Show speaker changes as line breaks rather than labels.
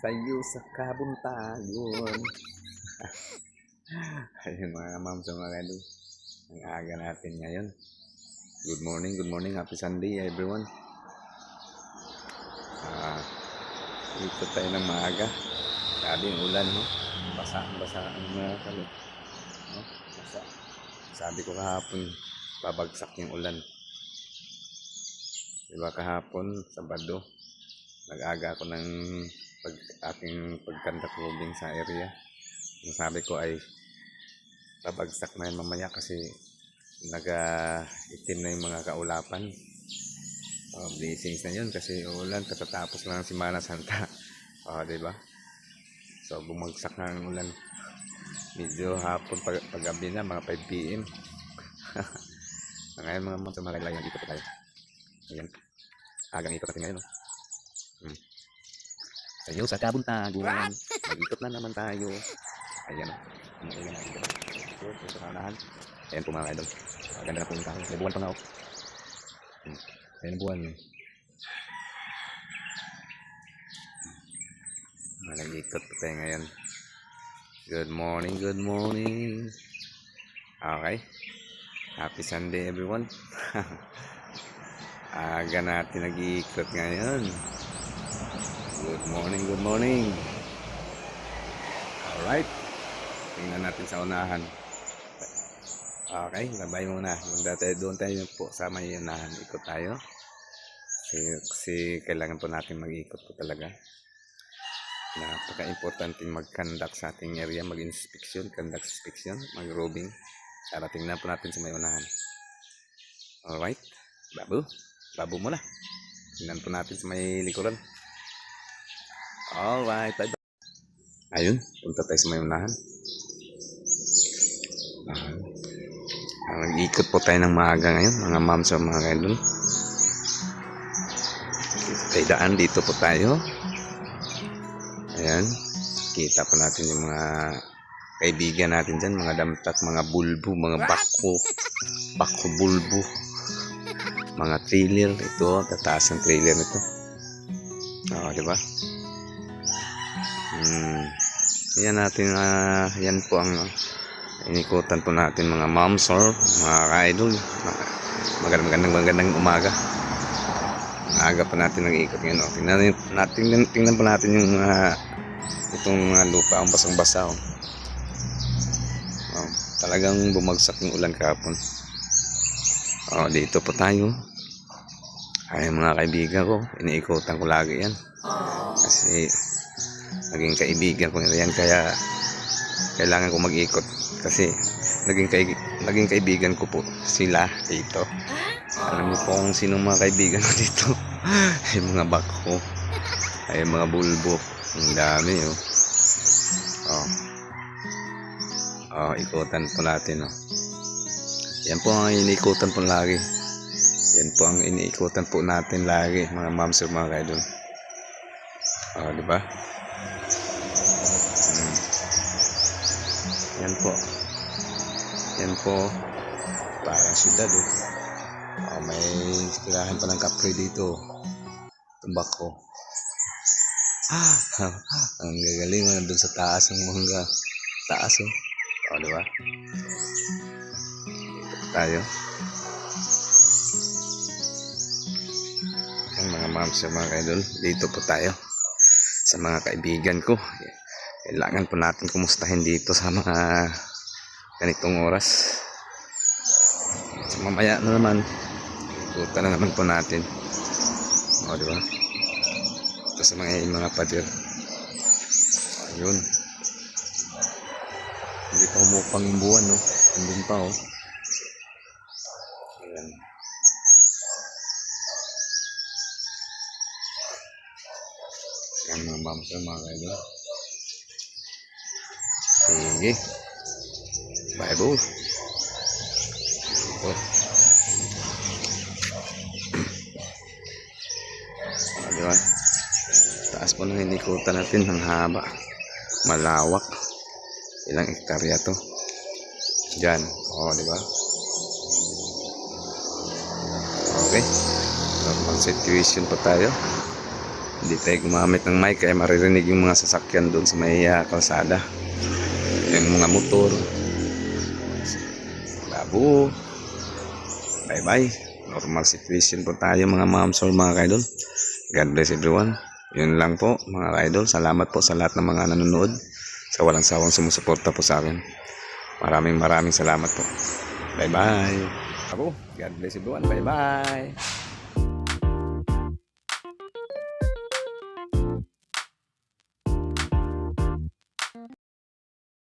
Sayo sa kabuntagon. Ayun mga ma'am sa mga idol. Ang aga natin ngayon. Good morning, happy Sunday everyone. Dito tayo ng maaga. Grabe yung ulan, no? Basa ang mga kalo. No? Basa. Sabi ko kahapon, babagsak yung ulan. Diba kahapon, Sabado, nag-aga ako ng aking pagkandak roving sa area. Ang sabi ko ay babagsak na yan mamaya kasi itim na yung mga kaulapan. Blessings na yun kasi ulan, katatapos lang si Semana Santa. Diba? So bumagsak na ang ulan. Medyo hapon paggabi na, mga 5 PM. Ngayon mga mga sumalalayan dito pa tayo. Ayan. Agang ikot natin ngayon. No? Sayo sa kabuntagon. Mag-ikot na naman tayo. Ayan. Ayan na dito. Ito sa kanahan. Ayan po mga idol. Ganda na po yung tayo. May buwan pa nga. Ayan ang buwan. Nag-ikot pa tayo ngayon. Good morning, good morning. Okay. Happy Sunday everyone. Aga natin nag-iikot ngayon. Good morning, good morning. Alright. Tingnan natin sa unahan. Okay, labay muna. Doon tayo po sa may unahan. Ikot tayo. Kasi kailangan po natin mag-ikot po talaga. Napaka-importante mag-conduct sa ating area. Mag-inspection, conduct inspection, mag-roving. Para tingnan po natin sa may unahan. Alright. Babu muna. Tingnan po natin sa may likuran. Alright, bye bye. Ayun, punta tayo sa may unahan. Nag-ikot po tayo ng maaga ngayon, mga ma'am sa mga idol. Tayo daan, dito po tayo. Ayan, kita po natin yung mga kaibigan natin dyan, mga damtak, mga bulbo, mga bako bulbo, mga trailer. Ito, tataas ang trailer nito. Diba? Yan natin, yan po ang inikutan po natin mga moms or mga ka-idol. Magandang umaga. Aga pa natin nag-iikot ngayon. Tingnan po natin yung itong mga lupa, ang basang-basa. Talagang bumagsak yung ulan kahapon. Dito po tayo. Ay mga kaibigan ko, iniikutan ko lagi yan. Kasi naging kaibigan ko yan, kaya kailangan ko mag-ikot. Kasi naging kaibigan ko po sila dito. Alam mo po kung sinong mga kaibigan ko dito. Ay mga bako, ay mga bulbo. Ang dami ikutan po natin. Yan po ang iniikutan po lagi. Yan po ang iniikutan po natin lagi, mga moms or mga idol. Diba? Yan po parang syudad. May tirahan pa ng kapre dito, tumbako. Ang gagaling mo nandun sa taas ng mangga. Taas diba? Dito tayo. Ang mga moms sa mga idol, dito po tayo sa mga kaibigan ko. Kailangan po natin kumustahin dito sa mga ganitong oras. So, mamaya na naman ikutan na naman po natin. Diba? Ito sa mga pader. Ayun. Hindi pa umupang yung buwan, andun pa Ayan. Yan mga bumper, mga kaibigan. Sige. Bye bye. Diba? Taas po ng inikutan natin, ang haba, malawak. Ilang hektarya to dyan. Diba? Okay, normal situation pa tayo. Hindi tayo gumamit ng mic kaya maririnig yung mga sasakyan doon sa may kalsada. Yung mga motor. Labo. Bye bye. Normal situation po tayo mga moms or mga kaidol. God bless everyone. Yun lang po mga kaidol. Salamat po sa lahat ng mga nanonood. Sa walang sawang sumusuporta po sa akin. Maraming salamat po. Bye bye. God bless everyone. Bye bye.